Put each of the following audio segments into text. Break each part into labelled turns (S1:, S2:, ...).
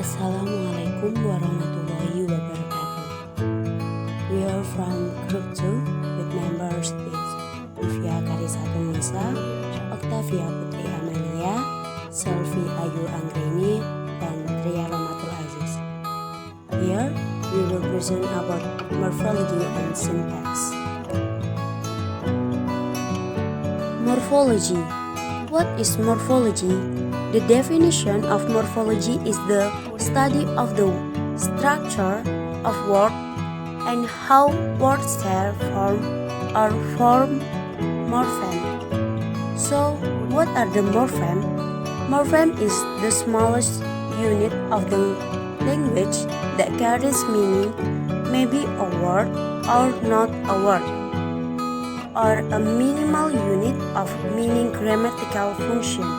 S1: Assalamualaikum warahmatullahi wabarakatuh. We are from Group 2 with members is Nufya, Karisatun, Nisa, Oktavia, Putri, Amalia, Selvi Ayu Anggraini, and Tria, Rohmatul, Aziz. Here we will present about morphology and syntax. Morphology. What is morphology? The definition of morphology is the study of the structure of words and how words share form or form morpheme. So, what are the morpheme? Morpheme is the smallest unit of the language that carries meaning, maybe a word or not a word, or a minimal unit of meaning grammatical function.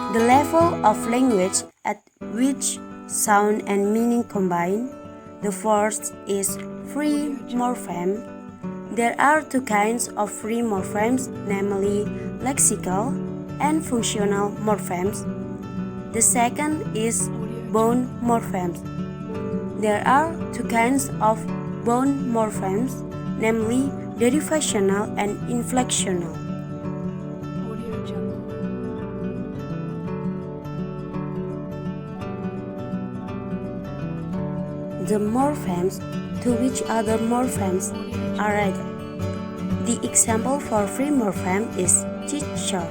S1: The level of language at which sound and meaning combine. The first is free morpheme. There are two kinds of free morphemes, namely lexical and functional morphemes. The second is bound morphemes. There are two kinds of bound morphemes, namely derivational and inflectional. The morphemes to which other morphemes are added. The example for free morpheme is teacher,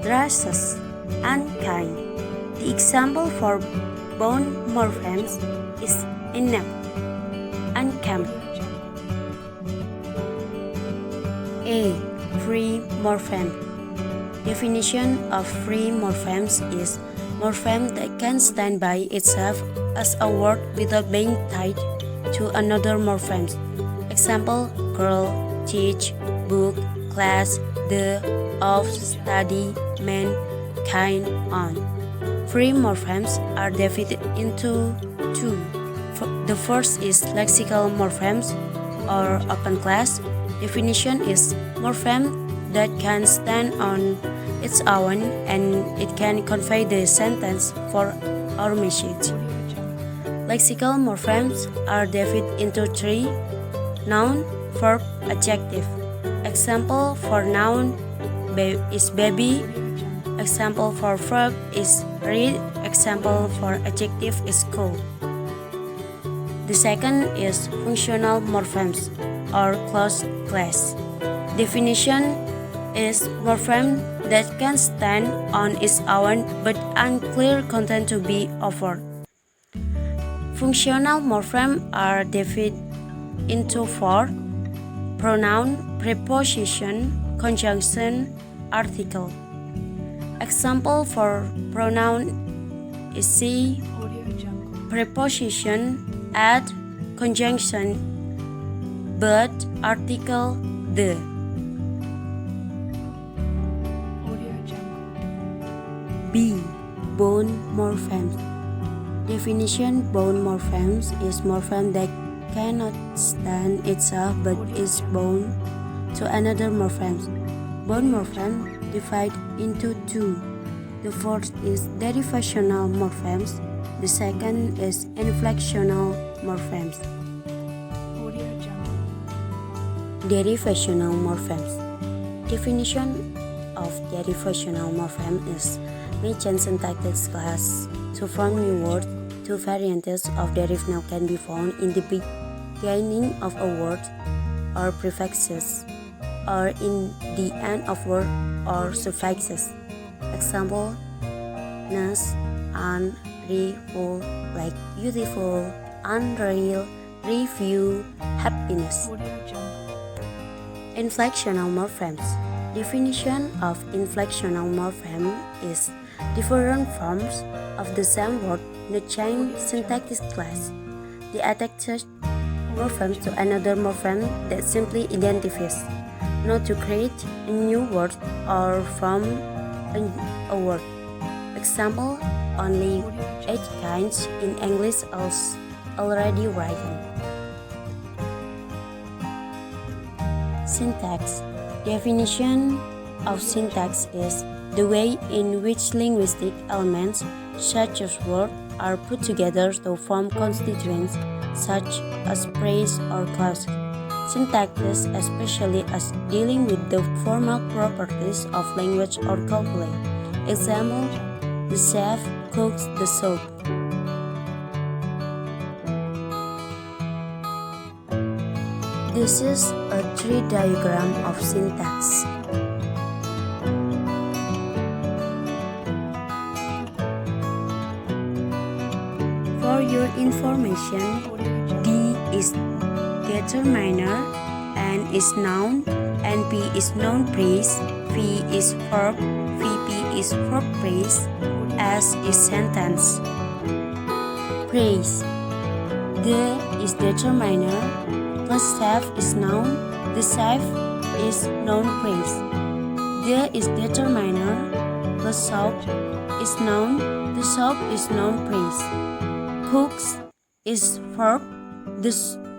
S1: dresses, and kind. The example for bound morphemes is enough and camp. A. Free morpheme. Definition of free morphemes is morpheme that can stand by itself as a word without being tied to another morpheme. Example: girl, teach, book, class, the, of, study, man, kind, on. Free morphemes are divided into two. The first is lexical morphemes or open class. Definition is morpheme that can stand on its own and it can convey the sentence for our message. Lexical morphemes are divided into three: noun, verb, adjective. Example for noun is baby. Example for verb is read. Example for adjective is cool. The second is functional morphemes or closed class. Definition is morpheme that can stand on its own but unclear content to be offered. Functional morphemes are divided into four: pronoun, preposition, conjunction, article. Example for pronoun is see, preposition, at, conjunction, but, article, the. B. Bound morphemes. Definition: bound morphemes is morpheme that cannot stand itself but is bound to another morpheme. Bound morphemes divide into two. The first is derivational morphemes. The second is inflectional morphemes. Derivational morphemes. Definition of derivational morpheme is mention syntactic class. To form new words, two variants of derivative can be found in the beginning of a word or prefixes, or in the end of word or suffixes. Example: ness, unreal, like beautiful, unreal, review, happiness. Inflectional morphemes. Definition of inflectional morpheme is different forms of the same word in the chain syntactic class. They attach morphemes to another morpheme that simply identifies, not to create a new word or from a word. Example: only 8 kinds in English is already written. Syntax. Definition of syntax is the way in which linguistic elements such as words are put together to form constituents such as phrase or clause. Syntaxes, especially as dealing with the formal properties of language or calculate. Example, the chef cooks the soup. This is a tree diagram of syntax. For your information, D is determiner, N is noun, NP is noun phrase, V is verb, VP is verb phrase, S is sentence. Phrase. D is determiner, plus chef is noun, the chef is noun phrase. D is determiner, plus soup is noun, the soup is noun phrase. Cooks is verb,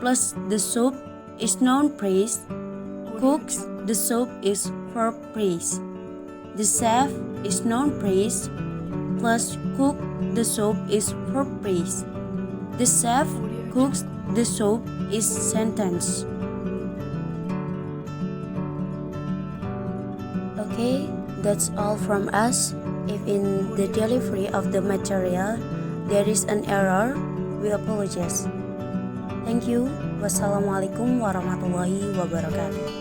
S1: plus the soup is noun phrase. Cooks, the soup is verb phrase. The chef is noun phrase, plus cook, the soup is verb phrase. The chef cooks the soup is sentence. Okay, that's all from us. If in the delivery of the material there is an error, we apologize. Thank you. Wassalamualaikum warahmatullahi wabarakatuh.